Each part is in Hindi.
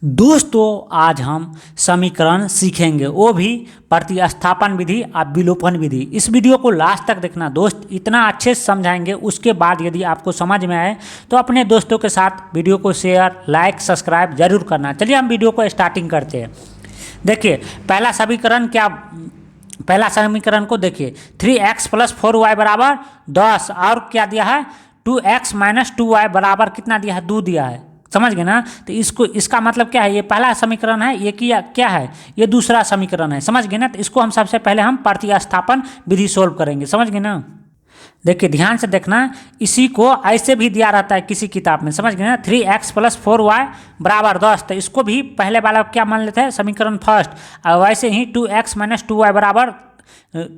दोस्तों आज हम समीकरण सीखेंगे, वो भी प्रतिस्थापन विधि और विलोपन विधि। इस वीडियो को लास्ट तक देखना दोस्त, इतना अच्छे से समझाएंगे। उसके बाद यदि आपको समझ में आए तो अपने दोस्तों के साथ वीडियो को शेयर, लाइक, सब्सक्राइब जरूर करना। चलिए हम वीडियो को स्टार्टिंग करते हैं। देखिए पहला समीकरण को देखिए, 3x + 4y बराबर 10 और क्या दिया है 2x - 2y बराबर कितना दिया है 2 दिया है। समझ गए ना। तो इसका मतलब क्या है, ये पहला समीकरण है, ये क्या है, ये दूसरा समीकरण है। समझ गए ना। तो इसको हम सबसे पहले हम प्रतिस्थापन विधि सोल्व करेंगे। समझ गए ना। देखिए ध्यान से देखना, इसी को ऐसे भी दिया रहता है किसी किताब में। समझ गए ना। 3x + 4y बराबर 10, तो इसको भी पहले वाला क्या मान लेते हैं, समीकरण फर्स्ट। और वैसे ही 2x - 2y बराबर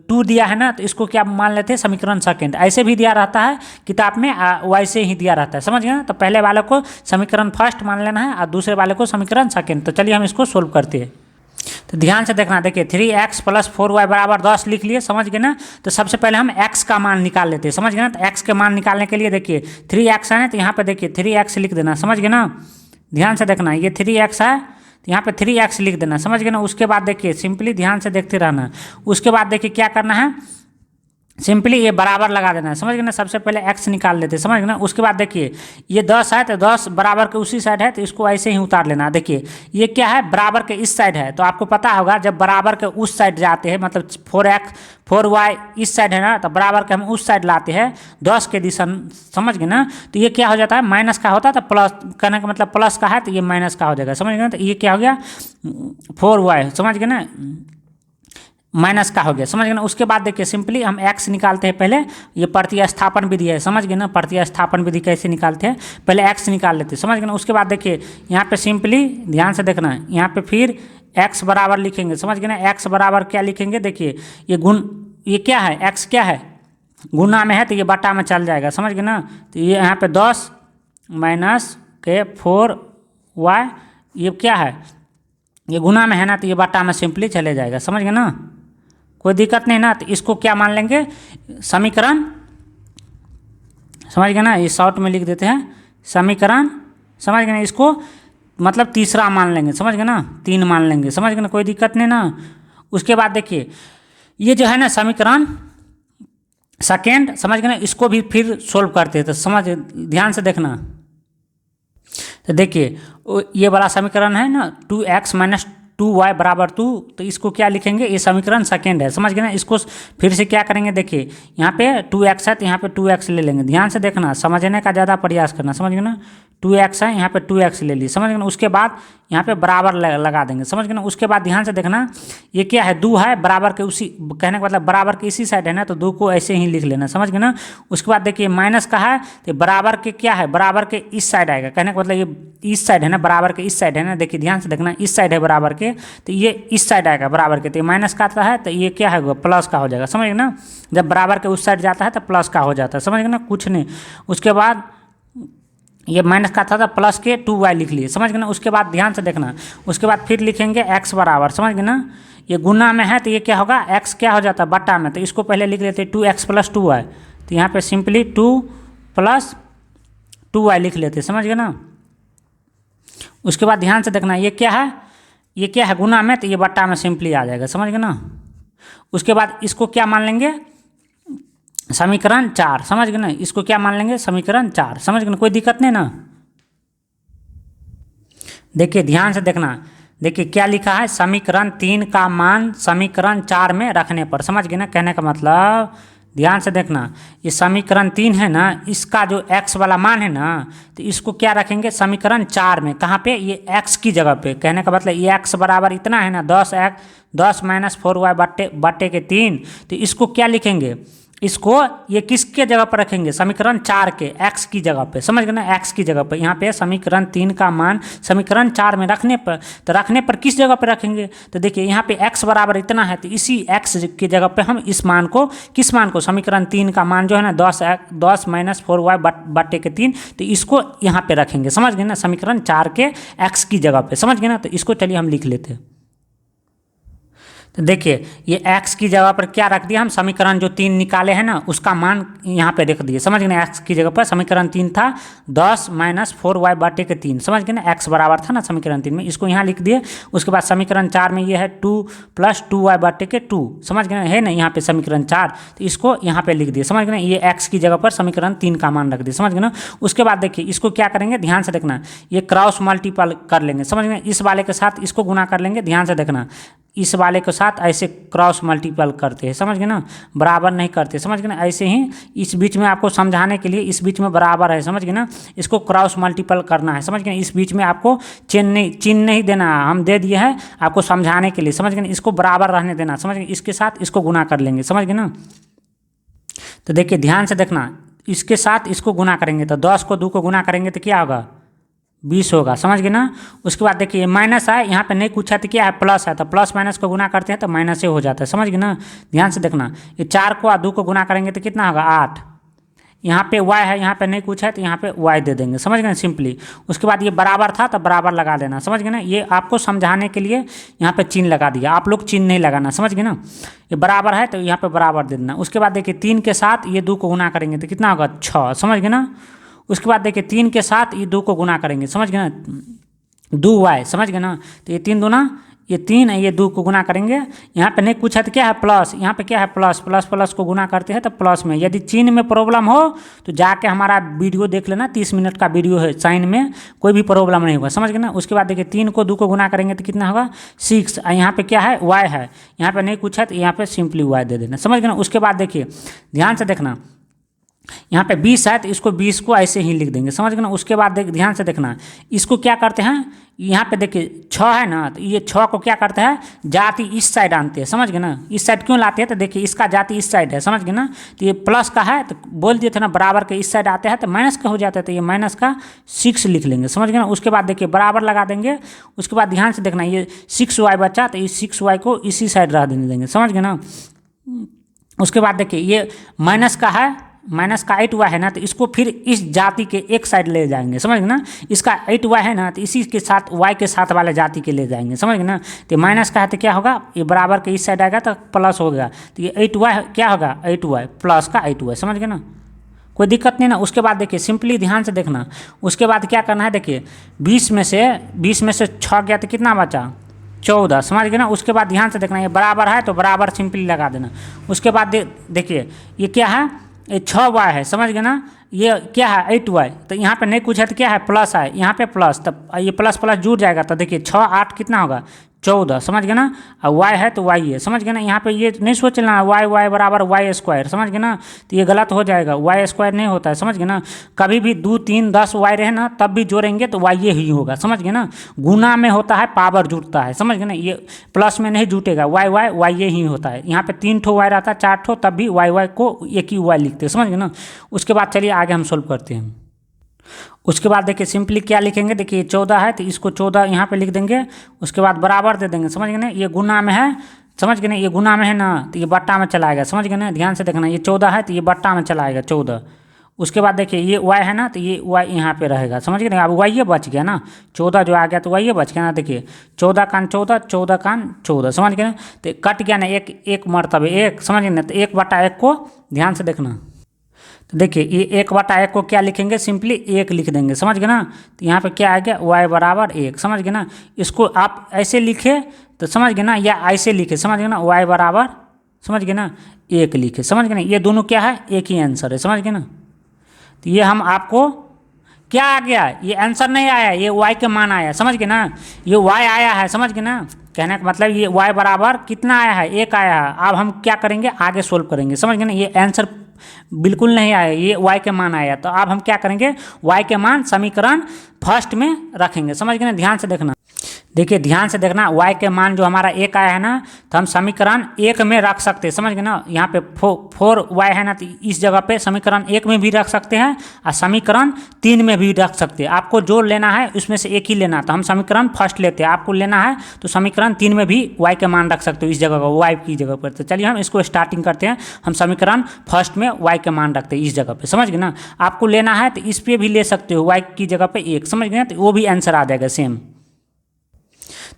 2 दिया है ना, तो इसको क्या मान लेते हैं, समीकरण सेकंड। ऐसे भी दिया रहता है किताब में, वैसे ही दिया रहता है। समझ गए ना। तो पहले वाले को समीकरण फर्स्ट मान लेना है और दूसरे वाले को समीकरण सेकंड। तो चलिए हम इसको सोल्व करते हैं। तो ध्यान से देखना, देखिए 3x + 4y बराबर 10 लिख लिए। समझ गए ना। तो सबसे पहले हम x का मान निकाल लेते हैं। समझ गए ना। तो x के मान निकालने के लिए देखिए 3x है, तो यहाँ पे देखिए 3x लिख देना। समझ गए ना। ध्यान से देखना, ये 3x है, तो यहाँ पे 3x लिख देना। समझ गए ना। उसके बाद देखिए सिंपली ध्यान से देखते रहना। उसके बाद देखिए क्या करना है, सिंपली ये बराबर लगा देना है। समझ गए ना। सबसे पहले x निकाल लेते हैं। समझ गए ना। उसके बाद देखिए ये 10 है, तो 10 बराबर के उसी साइड है, तो इसको ऐसे ही उतार लेना। देखिए ये क्या है, बराबर के इस साइड है। तो आपको पता होगा जब बराबर के उस साइड जाते हैं, मतलब 4y इस साइड है ना, तो बराबर के हम उस साइड लाते हैं 10 के दिशा। समझ गए ना। तो ये क्या हो जाता है, माइनस का होता है, तो प्लस कहने का मतलब प्लस का है, तो ये माइनस का हो जाएगा। समझ गए ना। तो ये क्या हो गया 4y। समझ गए ना, माइनस का हो गया। समझ गए ना। उसके बाद देखिए सिंपली हम x निकालते हैं। पहले ये प्रतिस्थापन विधि है। समझ गए ना। प्रतिस्थापन विधि कैसे निकालते हैं, पहले x निकाल लेते हैं। समझ गए ना। उसके बाद देखिए यहाँ पे सिंपली ध्यान से देखना, यहाँ पे फिर x बराबर लिखेंगे। समझ गए ना। x बराबर क्या लिखेंगे, देखिए ये क्या है, x क्या है, गुना में है, तो ये बटा में चल जाएगा। समझ गए ना। तो ये यहाँ पे 10 - 4y, ये क्या है, ये गुना में है ना, तो ये बटा में सिंपली चले जाएगा। समझ गए ना, कोई दिक्कत नहीं ना। तो इसको क्या मान लेंगे, समीकरण। समझ गए ना। ये शॉर्ट में लिख देते हैं समीकरण। समझ गए ना। इसको मतलब तीसरा मान लेंगे। समझ गए ना, 3 मान लेंगे। समझ गए ना, कोई दिक्कत नहीं ना। उसके बाद देखिए ये जो है ना समीकरण सेकेंड। समझ गए ना। इसको भी फिर सोल्व करते हैं। तो समझ ध्यान से देखना। तो देखिए ये वाला समीकरण है ना, 2x - 2y बराबर 2, तो इसको क्या लिखेंगे, ये समीकरण सेकेंड है। समझ गए ना। इसको फिर से क्या करेंगे, देखिए यहाँ पे 2x है, तो यहाँ पे 2x ले लेंगे। ध्यान से देखना, समझने का ज़्यादा प्रयास करना। समझ गए ना। 2x है, यहाँ पे 2x ले ली। समझ गए ना। उसके बाद यहाँ पे बराबर लगा देंगे। समझ गए ना। उसके बाद ध्यान से देखना, ये क्या है 2 है, बराबर के उसी, कहने का मतलब बराबर के इसी साइड है ना, तो 2 को ऐसे ही लिख लेना। समझ गए ना। उसके बाद देखिए माइनस का है, तो बराबर के क्या है, बराबर के इस साइड आएगा। कहने का मतलब ये इस साइड है ना, बराबर के इस साइड है ना। देखिए ध्यान से देखना, इस साइड है बराबर के, तो ये इस साइड आएगा बराबर के, तो ये माइनस का आता है, तो ये क्या है प्लस का हो जाएगा। समझ गए ना। जब बराबर के उस साइड जाता है तो प्लस का हो जाता है। समझ गए ना, कुछ नहीं। उसके बाद ये माइनस का था, प्लस के 2y लिख लिए। समझ गए ना। उसके बाद ध्यान से देखना, उसके बाद फिर लिखेंगे x बराबर। समझ गए ना। ये गुना में है, तो ये क्या होगा, x क्या हो जाता है बट्टा में, तो इसको पहले लिख लेते हैं 2x + 2y। तो यहाँ पे सिंपली 2 + 2y लिख लेते हैं। समझ गए ना। उसके बाद ध्यान से देखना, ये क्या है गुना में, तो ये बट्टा में सिंपली आ जाएगा। समझ गए ना। उसके बाद इसको क्या मान लेंगे, समीकरण 4। समझ गए ना। इसको क्या मान लेंगे, समीकरण 4। समझ गए ना, कोई दिक्कत नहीं ना। देखिए ध्यान से देखना, देखिए क्या लिखा है, समीकरण 3 का मान समीकरण 4 में रखने पर। समझ गए ना। कहने का मतलब ध्यान से देखना, ये समीकरण 3 है ना, इसका जो x वाला मान है ना, तो इसको क्या रखेंगे, समीकरण 4 में। कहाँ पे, ये x की जगह पे। कहने का मतलब ये x बराबर इतना है ना, 10 - 4y बट्टे के 3, तो इसको क्या लिखेंगे, इसको ये किसके जगह पर रखेंगे, समीकरण 4 के x की जगह पे। समझ गए ना, x की जगह पर। यहाँ पे समीकरण 3 का मान समीकरण 4 में रखने पर, तो रखने पर किस जगह पर रखेंगे, तो देखिए यहाँ पे x बराबर इतना है, तो इसी x की जगह पे हम इस मान को, किस मान को, समीकरण 3 का मान जो है ना 10 - 4y बट्टे के 3, तो इसको यहाँ पे रखेंगे। समझ गए ना, समीकरण 4 के x की जगह पे। समझ गए ना। तो इसको चलिए हम लिख लेते हैं। तो देखिए ये x की जगह पर क्या रख दिया हम, समीकरण जो 3 निकाले हैं ना उसका मान यहाँ पे रख दिए। समझ गए ना, x की जगह पर समीकरण 3 था 10 - 4y बटे के 3। समझ गए ना, x बराबर था ना समीकरण 3 में, इसको यहाँ लिख दिए। उसके बाद समीकरण 4 में ये है 2 + 2y बटे के 2। समझ गए ना, है ना यहाँ पे समीकरण 4, तो इसको यहाँ पे लिख दिए। समझ गए ना, ये x की जगह पर समीकरण 3 का मान रख दिए। समझ गए ना। उसके बाद देखिए इसको क्या करेंगे, ध्यान से देखना, ये क्रॉस मल्टीपल कर लेंगे। समझ गए, इस वाले के साथ इसको गुना कर लेंगे। ध्यान से देखना, इस वाले के साथ ऐसे क्रॉस मल्टीपल करते हैं। समझ गए ना, बराबर नहीं करते। समझ गए ना, ऐसे ही इस बीच में आपको समझाने के लिए, इस बीच में बराबर है। समझ गए ना, इसको क्रॉस मल्टीपल करना है। समझ गए, इस बीच में आपको चिन्ह नहीं देना है, हम दे दिए हैं आपको समझाने के लिए। समझ गए, इसको बराबर रहने देना। समझ गए, इसके साथ इसको गुना कर लेंगे। समझ गए ना। तो देखिए ध्यान से देखना, इसके साथ इसको गुना करेंगे तो 10 को 2 को गुना करेंगे तो क्या होगा, 20 होगा। समझ गए ना। उसके बाद देखिए माइनस है, यहाँ पे नहीं कुछ है तो क्या है, प्लस है, तो प्लस माइनस को गुना करते हैं तो माइनस से हो जाता है। समझ गए ना। ध्यान से देखना, ये 4 को 2 को गुना करेंगे तो कितना होगा, 8। यहाँ पे y है, यहाँ पे नहीं कुछ है तो यहाँ पे y दे देंगे। समझ गए ना, सिंपली। उसके बाद ये बराबर था तो बराबर लगा देना। समझ गए ना, ये आपको समझाने के लिए यहाँ पे चिन्ह लगा दिया, आप लोग चिन्ह नहीं लगाना। समझ गए ना, ये बराबर है तो यहाँ पे बराबर दे देना। उसके बाद देखिए 3 के साथ ये 2 को गुना करेंगे तो कितना होगा, 6। समझ गए ना। उसके बाद देखिए 3 के साथ ये 2 को गुना करेंगे। समझ गए ना, 2y। समझ गए ना, तो ये 3 दूना ये 3 है, ये 2 को गुना करेंगे। यहाँ पे नहीं कुछ है तो क्या है, प्लस। यहाँ पे क्या है, प्लस। प्लस प्लस को गुना करते हैं तो प्लस में। यदि चिन्ह में प्रॉब्लम हो तो जाके हमारा वीडियो देख लेना, 30 मिनट का वीडियो है, साइन में कोई भी प्रॉब्लम नहीं होगा। समझ गए ना। उसके बाद देखिए 3 को 2 को गुना करेंगे तो कितना होगा, 6। यहाँ पे क्या है, y है, यहाँ पे नहीं कुछ है तो यहाँ पे सिंपली y दे देना। समझ गए ना। उसके बाद देखिए ध्यान से देखना, यहाँ पे 20 है तो इसको 20 को ऐसे ही लिख देंगे। समझ गए ना। उसके बाद ध्यान से देखना, इसको क्या करते हैं, यहाँ पे देखिए 6 है ना, तो ये 6 को क्या करते हैं, जाति इस साइड आनते हैं। समझ गए ना। इस साइड क्यों लाते हैं, तो देखिए इसका जाति इस साइड है। समझ गए ना। तो ये प्लस का है तो बोल दिए थे ना, बराबर के इस साइड आते हैं तो माइनस का हो जाता है, तो ये माइनस का 6 लिख लेंगे। समझ गए ना। उसके बाद देखिए बराबर लगा देंगे। उसके बाद ध्यान से देखना, ये 6y बचा तो इस 6y को इसी साइड रह देने देंगे। समझ गए ना। उसके बाद देखिए ये माइनस का है, माइनस का 8y है ना, तो इसको फिर इस जाति के एक साइड ले जाएंगे। समझ गए ना। इसका 8y है ना, तो इसी के साथ y के साथ वाले जाति के ले जाएंगे। समझ गए ना। तो माइनस का है तो क्या होगा, ये बराबर के इस साइड आएगा तो प्लस हो गया, तो ये 8y क्या होगा, 8y प्लस का 8y। समझ गए ना, कोई दिक्कत नहीं ना। उसके बाद देखिए सिंपली ध्यान से देखना, उसके बाद क्या करना है, देखिए 20 में से 6 गया तो कितना बचा, 14। समझ गए ना। उसके बाद ध्यान से देखना, ये बराबर है तो बराबर सिंपली लगा देना। उसके बाद देखिए ये क्या है, ये 6y है। समझ गए ना। ये क्या है, 8y, तो यहाँ पे नहीं कुछ है तो क्या है, प्लस है, यहाँ पे प्लस, तब ये प्लस प्लस जुड़ जाएगा तो देखिए 6 8 कितना होगा, 14। समझ गए ना। और y है तो y है। समझ गए ना। यहाँ पे ये नहीं सोचना y बराबर y²। समझ गए ना, तो ये गलत हो जाएगा, y² नहीं होता है। समझ गए ना। कभी भी 2 3 10 y रहे ना तब भी जोड़ेंगे तो y ही होगा। समझ गए ना। गुना में होता है, पावर जुटता है। समझ गए ना, ये प्लस में नहीं जुटेगा, y ही होता है। यहाँ पे 3 ठो y रहता है, 4 ठो, तब भी y को एक ही y लिखते हैं। समझ गए ना। उसके बाद चलिए आगे हम सोल्व करते हैं। उसके बाद देखिए सिंपली क्या लिखेंगे, देखिए 14 है तो इसको 14 यहाँ पे लिख देंगे। उसके बाद बराबर दे देंगे। समझ गए ना। ये गुना में है, समझ गए ना, ये गुना में है ना, तो ये बट्टा में चला आएगा। समझ गए ना। ध्यान से देखना, ये 14 है तो ये बट्टा में चला आएगा 14। उसके बाद देखिए ये y है ना, तो ये y यहाँ पे रहेगा। समझ गए ना। अब y ये बच गया ना, 14 जो आ गया तो y ये बच गया ना। देखिए 14 कान 14, 14 कान 14। समझ गए ना। तो कट गया ना, एक मरतबे एक। समझ गए ना। तो 1/1 को ध्यान से देखना, तो देखिए ये 1/1 को क्या लिखेंगे, सिंपली 1 लिख देंगे। समझ गए ना। तो यहाँ पे क्या आ गया, y बराबर 1। समझ गए ना। इसको आप ऐसे लिखे तो समझ गए ना, या ऐसे लिखे, समझ गए ना, y बराबर, समझ गए ना, 1 लिखे। समझ गए ना। ये दोनों क्या है, एक ही आंसर है। समझ गए ना। तो ये हम आपको क्या आ गया, ये आंसर नहीं आया, ये y के मान आया। समझ गए ना, ये y आया है। समझ गए ना। कहने का मतलब ये y बराबर कितना आया है, 1 आया है। अब हम क्या करेंगे, आगे सोल्व करेंगे। समझ गए ना। ये आंसर बिल्कुल नहीं आया, ये y के मान आया। तो अब हम क्या करेंगे, y के मान समीकरण फर्स्ट में रखेंगे। समझ गए ना। ध्यान से देखना, देखिए ध्यान से देखना, y के मान जो हमारा 1 आया है ना, तो हम समीकरण 1 में रख सकते हैं। समझ गए ना। यहाँ पे 4y है ना, तो इस जगह पे समीकरण 1 में भी रख सकते हैं और समीकरण 3 में भी रख सकते हैं। आपको जो लेना है उसमें से एक ही लेना, तो हम समीकरण फर्स्ट लेते हैं। आपको लेना है तो समीकरण 3 में भी y के मान रख सकते हो, इस जगह को y की जगह पर। तो चलिए हम इसको स्टार्टिंग करते हैं। हम समीकरण फर्स्ट में y के मान रखते हैं इस जगह पर। समझ गए ना। आपको लेना है तो इस पर भी ले सकते हो, y की जगह पर 1। समझ गए ना। तो वो भी आंसर आ जाएगा सेम।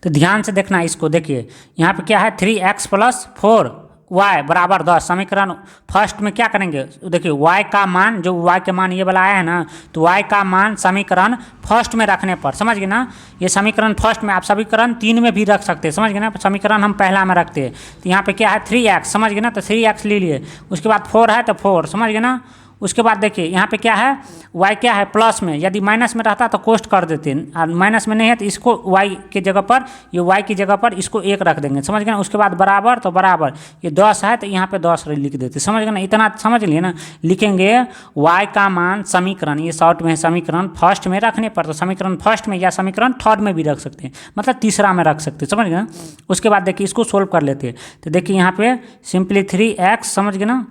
तो ध्यान से देखना इसको, देखिए यहाँ पे क्या है 3x + 4y बराबर 10। समीकरण फर्स्ट में क्या करेंगे, देखिए y का मान, जो y के मान ये वाला आया है ना, तो y का मान समीकरण फर्स्ट में रखने पर, समझ गए ना, ये समीकरण फर्स्ट में, आप समीकरण 3 में भी रख सकते हैं, समझ गए ना, समीकरण हम पहला में रखते हैं। तो यहाँ पे क्या है 3x, समझ गए ना, तो 3x ले लिए, उसके बाद 4 है तो 4, समझ गए ना। उसके बाद देखिए यहाँ पे क्या है, y क्या है प्लस में, यदि माइनस में रहता तो कोष्ट कर देते हैं, और माइनस में नहीं है तो इसको y की जगह पर, ये y की जगह पर इसको 1 रख देंगे, समझ गए ना। उसके बाद बराबर, तो बराबर ये 10 है तो यहाँ पे 10 लिख देते, समझ गए ना। इतना समझ लिए ना, लिखेंगे y का मान समीकरण, ये शॉर्ट में है समीकरण फर्स्ट में रखने पर, तो समीकरण फर्स्ट में या समीकरण थर्ड में भी रख सकते हैं, मतलब तीसरा में रख सकते हैं, समझ गए ना। उसके बाद देखिए इसको सोल्व कर लेते हैं, तो देखिए यहाँ पे सिंपली 3x, समझ गए ना,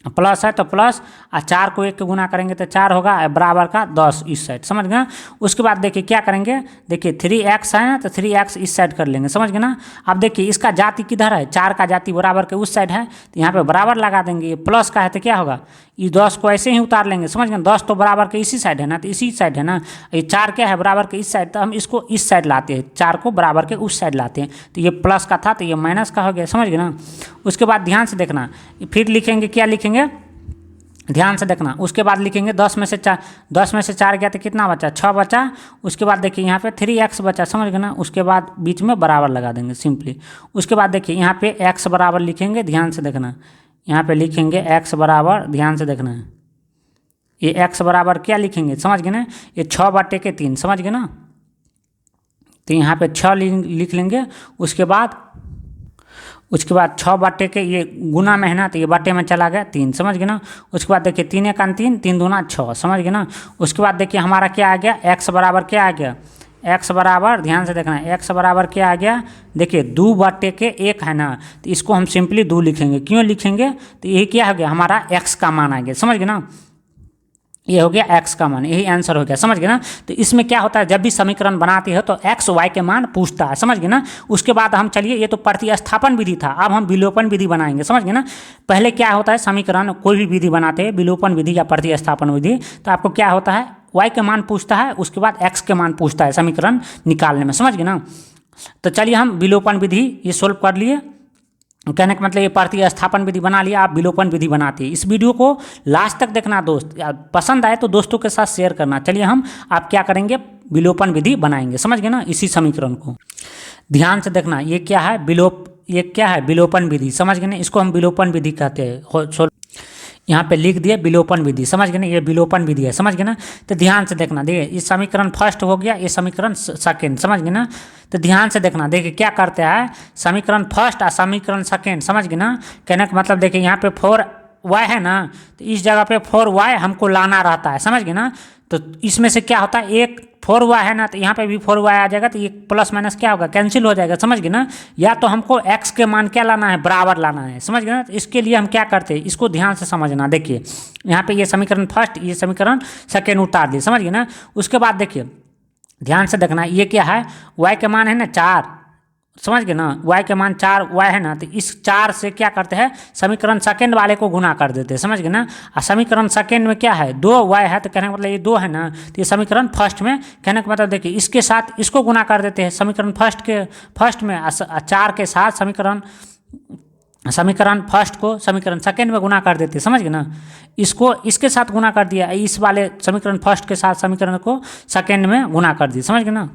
प्लस है तो प्लस, और 4 को 1 के गुना करेंगे तो 4 होगा, बराबर का 10 इस साइड, समझ गए ना। उसके बाद देखिए क्या करेंगे, देखिए 3x है ना, तो 3x इस साइड कर लेंगे, समझ गए ना। अब देखिए इसका जाति किधर है, 4 का जाति बराबर के उस साइड है, तो यहाँ पे बराबर लगा देंगे। ये प्लस का है तो क्या होगा, ये 10 को ऐसे ही उतार लेंगे, समझ गए। 10 तो बराबर के इसी साइड है ना, तो इसी साइड है ना, ये 4 क्या है बराबर के इस साइड, तो हम इसको इस साइड लाते हैं, 4 को बराबर के उस साइड लाते हैं, तो ये प्लस का था तो ये माइनस का हो गया, समझ गए ना। उसके बाद ध्यान से देखना, फिर लिखेंगे, क्या लिखेंगे, ध्यान से देखना। उसके बाद लिखेंगे 10 में से 4 गया तो कितना बचा, 6 बचा। उसके बाद देखिए यहाँ पे 3x बचा, समझ गए ना। उसके बाद बीच में बराबर लगा देंगे सिंपली। उसके बाद देखिए यहाँ पे x बराबर लिखेंगे, ध्यान से देखना, यहाँ पे लिखेंगे x बराबर, ध्यान से देखना है, ये x बराबर क्या लिखेंगे, समझ गए ना, ये 6/3, समझ गए ना। तो यहाँ पे 6 लिख लेंगे। उसके बाद 6 ये गुना में है ना, तो ये बटे में चला गया 3, समझ गए ना। उसके बाद देखिए 3 × 3, 3 दूना 6, समझ गए ना। उसके बाद देखिए हमारा क्या आ गया, x बराबर क्या आ गया, x बराबर, ध्यान से देखना, x बराबर क्या आ गया, देखिए 2/1 है ना, तो इसको हम सिंपली 2 लिखेंगे। क्यों लिखेंगे, तो यही क्या हो गया, हमारा x का मान आ गया, समझ गए ना। ये हो गया x का मान, यही आंसर हो गया, समझ गए ना। तो इसमें क्या होता है, जब भी समीकरण बनाते हो तो x y के मान पूछता है, समझ गए ना। उसके बाद हम चलिए, ये तो प्रतिस्थापन विधि था, अब हम विलोपन विधि बनाएंगे, समझ गए ना। पहले क्या होता है, समीकरण कोई भी विधि बनाते हैं, विलोपन विधि या प्रतिस्थापन विधि, तो आपको क्या होता है, y के मान पूछता है, उसके बाद x के मान पूछता है समीकरण निकालने में, समझ गए ना। तो चलिए हम विलोपन विधि ये सोल्व कर लिए, कहने का मतलब ये प्रतिस्थापन विधि बना लिया, आप विलोपन विधि बनाते हैं। इस वीडियो को लास्ट तक देखना दोस्त, पसंद आए तो दोस्तों के साथ शेयर करना। चलिए हम आप क्या करेंगे, विलोपन विधि बनाएंगे, समझ गए ना। इसी समीकरण को ध्यान से देखना, ये क्या है, ये क्या है, विलोपन विधि, समझ गए ना। इसको हम विलोपन विधि कहते हैं, यहाँ पे लिख दिए विलोपन विधि, समझ गए ना, ये विलोपन विधि है, समझ गए ना। तो ध्यान से देखना, देखिए ये समीकरण फर्स्ट हो गया, ये समीकरण सेकेंड, समझ गए ना। तो ध्यान से देखना, देखिए क्या करते हैं, समीकरण फर्स्ट और समीकरण सेकेंड, समझ गए ना। कहने का मतलब देखिए यहाँ पे 4y है ना, तो इस जगह पे 4y हमको लाना रहता है, समझ गए ना। तो इसमें से क्या होता है, एक 4y है ना, तो यहाँ पे भी 4y आ जाएगा, तो ये प्लस माइनस क्या होगा, कैंसिल हो जाएगा, समझ गए ना। या तो हमको x के मान क्या लाना है, बराबर लाना है, समझ गए ना। तो इसके लिए हम क्या करते हैं, इसको ध्यान से समझना। देखिए यहाँ पे ये समीकरण फर्स्ट, ये समीकरण सेकेंड उतार दिए, समझ गए ना। उसके बाद देखिए ध्यान से देखना, ये क्या है, y के मान है ना 4, समझ गए ना, y के मान 4y है ना, तो इस 4 से क्या करते हैं, समीकरण सेकेंड वाले को गुना कर देते हैं, समझ गए ना। और समीकरण सेकेंड में क्या है, 2y है, तो कहने का मतलब ये 2 है ना, तो ये समीकरण फर्स्ट में, कहने का मतलब देखिए इसके साथ इसको गुना कर देते हैं, समीकरण फर्स्ट में 4 के साथ समीकरण फर्स्ट को समीकरण सेकेंड में गुना कर देते हैं, समझ गए ना। इसको इसके साथ गुना कर दिया, इस वाले समीकरण फर्स्ट के साथ समीकरण को सेकेंड में गुना कर दिया, समझ गए ना।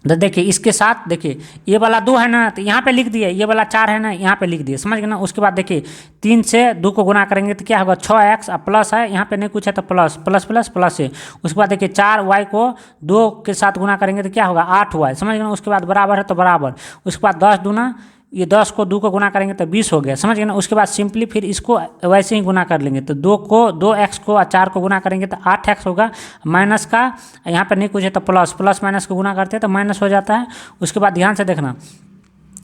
तो देखिए इसके साथ, देखिए ये वाला 2 है ना, तो यहाँ पे लिख दिए, ये वाला 4 है ना, यहाँ पे लिख दिए, समझ गए ना। उसके बाद देखिए 3 से 2 को गुना करेंगे तो क्या होगा, 6x, और प्लस है, यहाँ पे नहीं कुछ है तो प्लस प्लस प्लस प्लस है। उसके बाद देखिए 4y को 2 के साथ गुना करेंगे तो क्या होगा, 8y, समझ गए ना। उसके बाद बराबर है तो बराबर, उसके बाद 10 दूना, ये 10 को 2 को गुना करेंगे तो 20 हो गया, समझ गए ना। उसके बाद सिंपली फिर इसको वैसे ही गुना कर लेंगे, तो 2x को और 4 को गुना करेंगे तो 8x होगा, माइनस का यहाँ पर नहीं कुछ है तो प्लस माइनस को गुना करते हैं तो माइनस हो जाता है। उसके बाद ध्यान से देखना,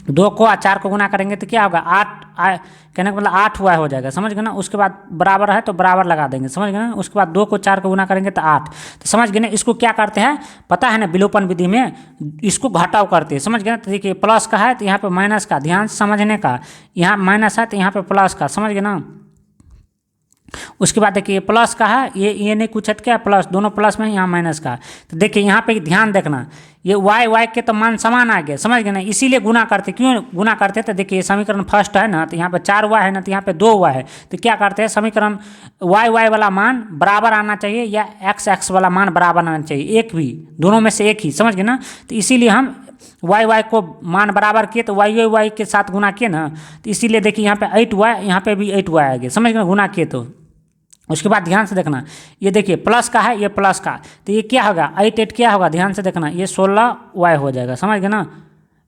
2 को और 4 को गुना करेंगे तो क्या होगा, 8 कहने का मतलब 8y हो जाएगा, समझ गए ना। उसके बाद बराबर है तो बराबर लगा देंगे, समझ गए ना। उसके बाद 2 को 4 को गुना करेंगे तो 8, तो समझ गए ना। इसको क्या करते हैं पता है ना, विलोपन विधि में इसको घटाव करते हैं, समझ गए ना। तो देखिए प्लस का है तो यहाँ पे माइनस का, ध्यान से समझने का, यहाँ माइनस है तो यहाँ पे प्लस का, समझ गए ना। उसके बाद देखिए प्लस का है, ये नहीं कुछ हट क्या प्लस, दोनों प्लस में है, यहाँ माइनस का। तो देखिए यहाँ पे ध्यान देखना, ये y के तो मान समान आ गए, समझ गए ना, इसीलिए गुना करते। क्यों गुना करते हैं? तो देखिए समीकरण फर्स्ट है ना, तो यहाँ पे 4y है ना, तो यहाँ पे 2y है, तो क्या करते हैं समीकरण y वाला मान बराबर आना चाहिए या x वाला मान बराबर आना चाहिए, एक भी, दोनों में से एक ही, समझ गए ना। तो इसीलिए हम y को मान बराबर किए, तो y के साथ गुना किए ना, तो इसीलिए देखिए यहाँ पे 8y, यहाँ पे भी 8y आ गया, समझ गए ना, गुना किए। तो उसके बाद ध्यान से देखना, ये देखिए प्लस का है, ये प्लस का, तो ये क्या होगा 8 क्या होगा, ध्यान से देखना, ये 16y हो जाएगा, समझ गए ना,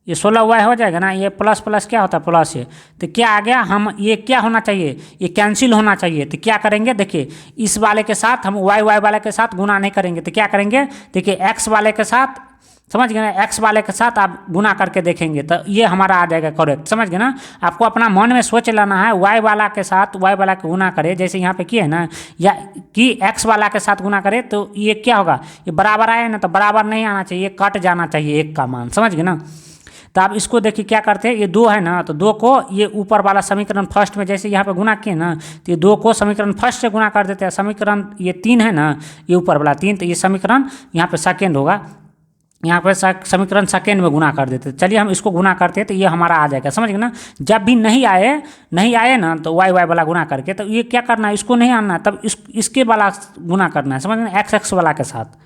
ये 16y हो जाएगा ना। ये प्लस प्लस क्या होता है प्लस है, तो क्या आ गया, हम ये क्या होना चाहिए, ये कैंसिल होना चाहिए। तो क्या करेंगे, देखिए इस वाले के साथ हम y वाले के साथ गुना नहीं करेंगे, तो क्या करेंगे, देखिए x वाले के साथ, समझ गए ना, x वाले के साथ आप गुना करके देखेंगे तो ये हमारा आ जाएगा करेक्ट, समझ गए ना। आपको अपना मन में सोच लेना है, y वाला के साथ y वाला के गुना करे, जैसे यहाँ पे किए है ना, या कि x वाला के साथ गुना करे, तो ये क्या होगा, ये बराबर आए ना, तो बराबर नहीं आना चाहिए, कट जाना चाहिए एक का मान, समझ गए ना। तो आप इसको देखिए क्या करते हैं, ये 2 है ना, तो 2 को ये ऊपर वाला समीकरण फर्स्ट में जैसे यहाँ पे गुना किए ना, तो ये 2 को समीकरण फर्स्ट से गुना कर देते हैं। समीकरण ये 3 है ना, ये ऊपर वाला 3, तो ये समीकरण यहाँ पे सेकेंड होगा, यहाँ पर समीकरण सेकेंड में गुना कर देते। चलिए हम इसको गुना करते हैं, तो ये हमारा आ जाएगा, समझ गए ना। जब भी नहीं आए ना, तो y वाला गुना करके, तो ये क्या करना है, इसको नहीं आना, तब इसके वाला गुना करना है, समझ गए ना, x वाला के साथ।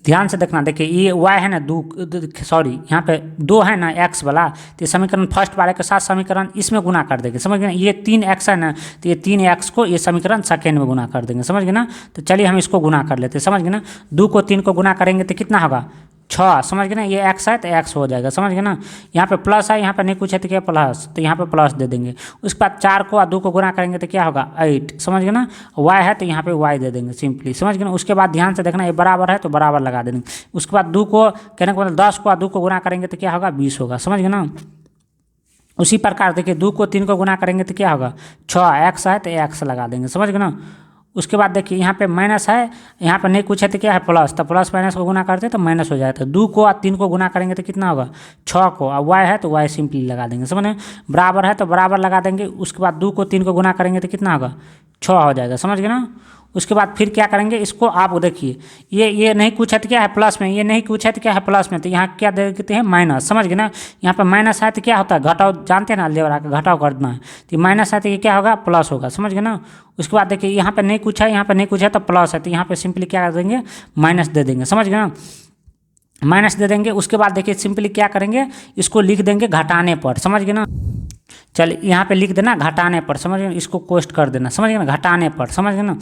ध्यान से देखना, देखिए ये y है ना, सॉरी यहाँ पे 2 है ना x वाला, तो समीकरण फर्स्ट वाले के साथ समीकरण इसमें गुना कर देंगे, समझ गए ना। ये 3x है ना, तो ये 3x को ये समीकरण सेकेंड में गुना कर देंगे, समझ गए ना। तो चलिए हम इसको गुना कर लेते हैं, समझ गए ना। 2 को 3 को गुना करेंगे तो कितना होगा 6, समझ गए ना। ये x है तो x हो जाएगा, समझ गए ना। यहाँ पे प्लस है, यहाँ पे नहीं कुछ है तो क्या प्लस, तो यहाँ पे प्लस दे देंगे। उसके बाद 4 को 2 को गुना करेंगे तो क्या होगा 8, समझ गए ना। y है तो यहाँ पे y दे देंगे सिंपली, समझ गए ना। उसके बाद ध्यान से देखना, ये बराबर है तो बराबर लगा देंगे। उसके बाद 2 को कहने का मतलब 10 को 2 को गुना करेंगे तो क्या होगा 20 होगा, समझ गए ना। उसी प्रकार देखिए 2 को 3 को गुना करेंगे तो क्या होगा 6, x है तो x लगा देंगे, समझ गए ना। उसके बाद देखिए यहाँ पे माइनस है, यहाँ पे नहीं कुछ है तो क्या है प्लस, तो प्लस माइनस को गुना करते तो माइनस हो जाता है। 2 को 3 को गुना करेंगे तो कितना होगा 6 को, और y है तो y सिंपली लगा देंगे, समझ गए। बराबर है तो बराबर लगा देंगे। उसके बाद 2 को 3 को गुना करेंगे तो कितना होगा 6 हो जाएगा, समझ गए ना। उसके बाद फिर क्या करेंगे, इसको आप देखिए, ये नहीं कुछ है तो क्या है प्लस में, ये नहीं कुछ है तो क्या है प्लस में, तो यहाँ क्या दे देते हैं माइनस, समझ गए ना। यहाँ पे माइनस है तो क्या होता है घटाव, जानते हैं ना अलजेब्रा का घटाव करना है, तो माइनस है तो ये क्या होगा प्लस होगा, समझ गए ना। उसके बाद देखिए यहाँ पे नहीं कुछ है, यहाँ पे नहीं कुछ है तो प्लस है, तो यहाँ पे सिंपली क्या कर देंगे माइनस दे देंगे, समझ गए ना, माइनस दे देंगे। उसके बाद देखिए सिंपली क्या करेंगे, इसको लिख देंगे घटाने पर, समझ गए ना। चलिए यहाँ पे लिख देना घटाने पर, समझ गए, इसको कोष्ट कर देना, समझ गए ना, घटाने पर, समझ गए ना।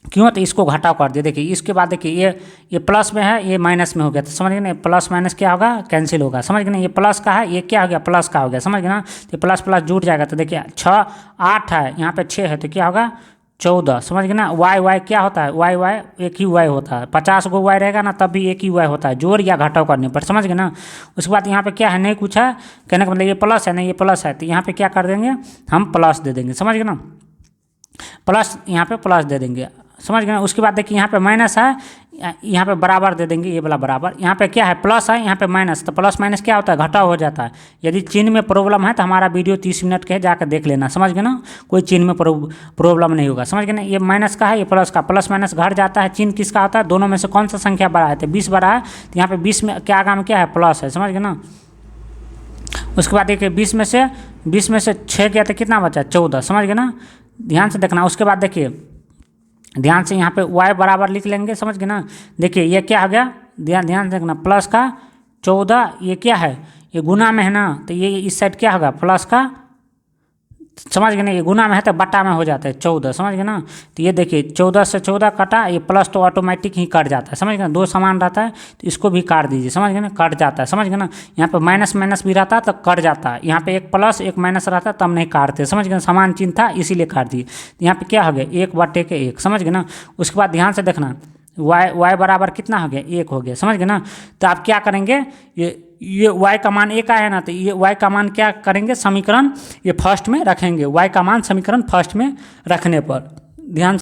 क्यों, तो इसको घटाव कर दिए। देखिए इसके बाद देखिए ये प्लस में है, ये माइनस में हो गया, तो समझ गए ना, प्लस माइनस क्या होगा कैंसिल होगा, समझ गए ना। ये प्लस का है, ये क्या हो गया प्लस का हो गया, समझ गए ना। तो प्लस प्लस जुट जाएगा, तो देखिए 6 8 है, यहाँ पे 6 है तो क्या होगा 14, समझ गए ना। y क्या होता है, y एक ही y होता है, 50 गो y रहेगा ना तब भी एक ही y होता है, जोड़ या घटाव करने पर, समझ गए ना। उसके बाद यहाँ पे क्या है नहीं कुछ है, कहने का मतलब ये प्लस है, नहीं ये प्लस है, तो यहाँ पे क्या कर देंगे हम प्लस दे देंगे, समझ गए ना, प्लस यहाँ पे प्लस दे देंगे, समझ गए ना। उसके बाद देखिए यहाँ पे माइनस है, यहाँ पे बराबर दे देंगे, ये वाला बराबर। यहाँ पे क्या है प्लस है, यहाँ पे माइनस, तो प्लस माइनस क्या होता है घटाव हो जाता है। यदि चिन्ह में प्रॉब्लम है तो हमारा वीडियो 30 मिनट के है, जाकर देख लेना, समझ गए ना। कोई चिन्ह में प्रॉब्लम नहीं होगा, समझ गए ना। ये माइनस का है, ये प्लस का, प्लस माइनस घट जाता है। चिन्ह किसका होता है, दोनों में से कौन सा संख्या बड़ा है, तो 20 बड़ा है, तो यहाँ पे 20 में क्या आगा में क्या है प्लस है, समझ गए ना। उसके बाद देखिए 20 में से 6 गया तो कितना बचा 14, समझ गए ना, ध्यान से देखना। उसके बाद देखिए ध्यान से यहाँ पे y बराबर लिख लेंगे, समझ गए ना। देखिए ये क्या हो गया, ध्यान से देखना, प्लस का 14, ये क्या है ये गुना में है ना, तो ये इस साइड क्या होगा प्लस का, समझ गए ना, ये गुना में है तो बटा में हो जाता है 14, समझ गए ना। तो ये देखिए 14 से 14 कटा, ये प्लस तो ऑटोमेटिक ही कट जाता है, समझ गए ना। 2 समान रहता है तो इसको भी काट दीजिए, समझ गए ना, कट जाता है, समझ गए ना। यहाँ पे माइनस माइनस भी रहता है तो कट जाता है, यहाँ पे एक प्लस एक माइनस रहता है तब नहीं काटते, समझ गए ना, समान चिन्ह था इसीलिए काट दिए। तो यहाँ पे क्या हो गया 1/1, समझ गए ना। उसके बाद ध्यान से देखना y बराबर कितना हो गया 1 हो गया, समझ गए ना। तो आप क्या करेंगे, ये y का मान 1 आया ना, तो ये y का मान क्या करेंगे समीकरण ये फर्स्ट में रखेंगे, y का मान समीकरण फर्स्ट में रखने पर ध्यान।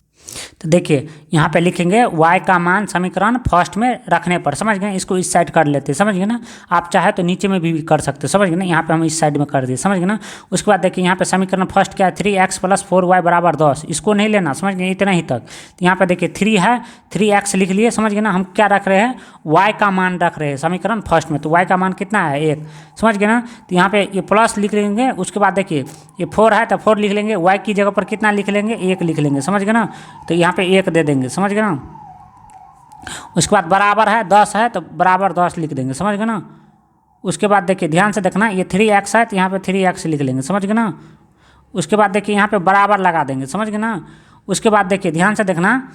तो देखिए यहाँ पे लिखेंगे y का मान समीकरण फर्स्ट में रखने पर, समझ गए, इसको इस साइड कर लेते हैं, समझ गए ना। आप चाहे तो नीचे में भी कर सकते हैं, समझ गए ना। यहाँ पे हम इस साइड में कर दिए, समझ गए ना। उसके बाद देखिए यहाँ पे समीकरण फर्स्ट क्या है, 3x + 4y = 10, इसको नहीं लेना, समझ गए, इतना ही तक। तो यहाँ पे देखिए 3 है, 3x लिख लिए, समझ गए ना। हम क्या रख रहे हैं, y का मान रख रहे हैं समीकरण फर्स्ट में, तो y का मान कितना है 1, समझ गए ना। तो यहाँ पे ये प्लस लिख लेंगे, उसके बाद देखिए ये 4 है तो 4 लिख लेंगे, y की जगह पर कितना लिख लेंगे, 1 लिख लेंगे, समझ गए ना। तो यहाँ पे 1 दे देंगे, समझ गए ना। उसके बाद बराबर है 10 है तो बराबर 10 लिख देंगे, समझ गए ना। उसके बाद देखिए ध्यान से देखना, ये 3x है तो यहाँ पे 3x लिख लेंगे, समझ गए ना। उसके बाद देखिए यहाँ पे बराबर लगा देंगे, समझ गए ना। उसके बाद देखिए ध्यान से देखना,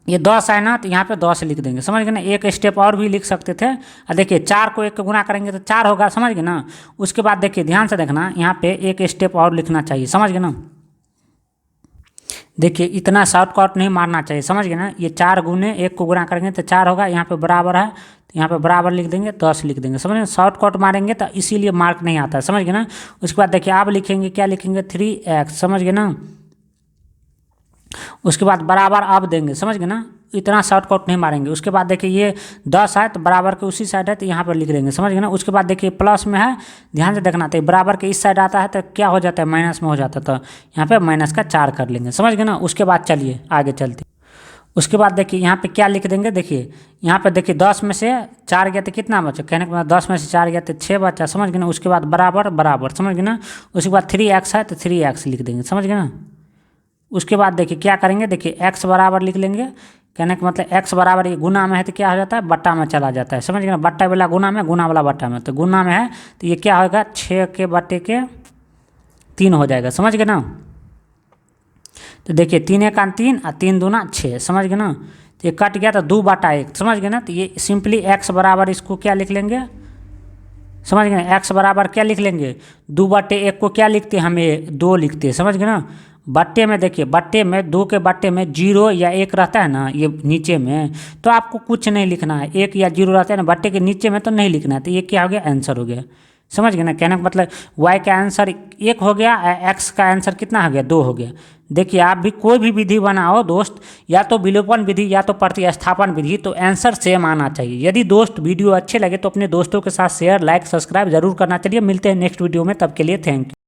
ये 10 है ना तो यहाँ पे 10 लिख देंगे, समझ गए ना। एक स्टेप और भी लिख सकते थे, और देखिए 4 को 1 को गुना करेंगे तो 4 होगा, समझ गए ना। उसके बाद देखिए ध्यान से देखना, यहाँ पे एक स्टेप और लिखना चाहिए, समझ गए ना। देखिए इतना शॉर्टकट नहीं मारना चाहिए, समझ गए ना। ये 4 गुने 1 को गुना करेंगे तो 4 होगा, यहाँ पे बराबर है तो यहाँ पे बराबर लिख देंगे, 10 लिख देंगे, समझ गए। शॉर्टकट मारेंगे तो इसीलिए मार्क नहीं आता है, समझ गए ना। उसके बाद देखिए आप लिखेंगे, क्या लिखेंगे, 3x, समझ गए ना। उसके बाद बराबर आप देंगे, समझ गए ना। इतना शॉर्टकट नहीं मारेंगे। उसके बाद देखिए ये 10 है तो बराबर के उसी साइड है तो यहाँ पर लिख देंगे, समझ गए ना। उसके बाद देखिए प्लस में है, ध्यान से देखना, तो बराबर के इस साइड आता है तो क्या हो जाता है, माइनस में हो जाता है, तो यहाँ पे माइनस का 4 कर लेंगे, समझ गए ना। उसके बाद चलिए आगे चलते। उसके बाद देखिए यहाँ पे क्या लिख देंगे, देखिए यहाँ पे देखिए 10 में से 4 गया तो कितना बचा, कहने के बाद 10 में से 4 गया तो 6 बचा, समझ गए ना। उसके बाद बराबर बराबर, समझ गए ना। उसके बाद 3x है तो 3x लिख देंगे, समझ गए ना। उसके बाद देखिए क्या करेंगे, देखिए x बराबर लिख लेंगे, कहने का मतलब x बराबर, ये गुना में है तो क्या हो जाता है, बट्टा में चला जाता है, समझ गए ना। बट्टा वाला गुना में, गुना वाला बट्टा में, तो गुना में है तो ये क्या होगा, 6 के बट्टे के 3 हो जाएगा, समझ गए ना। तो देखिए 3 1 3 और 3 दूना 6, समझ गए ना। तो ये कट गया तो 2/1, समझ गए ना। तो ये सिंपली x बराबर इसको क्या लिख लेंगे, समझ गए ना। x बराबर क्या लिख लेंगे, 2/1 को क्या लिखते हैं, हमें 2 लिखते हैं, समझ गए ना। बट्टे में देखिए, बट्टे में 2 के बट्टे में 0 या 1 रहता है ना, ये नीचे में, तो आपको कुछ नहीं लिखना है। 1 या 0 रहता है ना बट्टे के नीचे में, तो नहीं लिखना है। तो ये क्या हो गया, आंसर हो गया, समझ गए ना। कहने का मतलब y का आंसर 1 हो गया, x का आंसर कितना हो गया, 2 हो गया। देखिए आप भी कोई भी विधि बनाओ दोस्त, या तो विलोपन विधि या तो प्रतिस्थापन विधि, तो आंसर सेम आना चाहिए। यदि दोस्त वीडियो अच्छे लगे तो अपने दोस्तों के साथ शेयर, लाइक, सब्सक्राइब जरूर करना। चलिए मिलते हैं नेक्स्ट वीडियो में, तब के लिए थैंक यू।